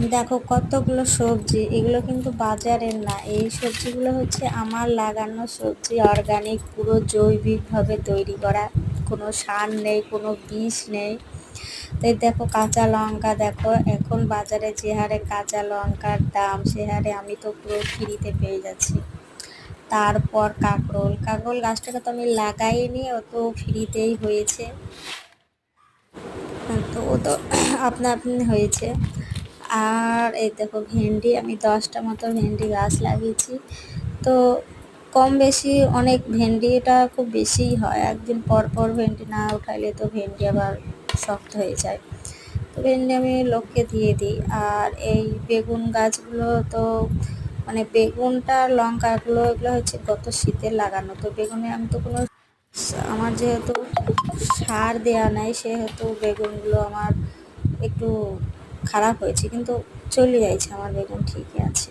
দেখো কতগুলো সবজি, এগুলো কিন্তু বাজারের না, এই সবজিগুলো হচ্ছে আমার লাগানো সবজি, অর্গানিক, পুরো জৈবিকভাবে তৈরি করা, কোনো সার নেই, কোনো বিষ নেই। তাই দেখো কাঁচা লঙ্কা, দেখো এখন বাজারে যে হারে কাঁচা লঙ্কার দাম, সে হারে আমি তো পুরো ফ্রিতে পেয়ে যাচ্ছি। তারপর কাঁকরোল, কাঁকরোল গাছটাকে তো আমি লাগাইনি, ও তো ফ্রিতেই হয়েছে। তো ও তো আপনা আপনি হয়েছে। আর এই দেখো ভেন্ডি, আমি 10টা মতো ভেন্ডি গাছ লাগিয়েছি। তো কম বেশি অনেক, ভেন্ডিটা খুব বেশিই হয়, একদিন পর পর ভেন্ডি না উঠাইলে তো ভেন্ডি আবার শক্ত হয়ে যায়। তো ভেন্ডি আমি লোককে দিয়ে দিই। আর এই বেগুন গাছগুলো তো মানে বেগুনটা আর লঙ্কাগুলো এগুলো হচ্ছে গত শীতে লাগানো, তো বেগুনে আমি তো কোনো আমার যেহেতু সার দেয়া নাই, সেহেতু বেগুনগুলো আমার একটু খারাপ হয়েছে, কিন্তু চলে যাচ্ছে, আমার বেগুন ঠিকই আছে।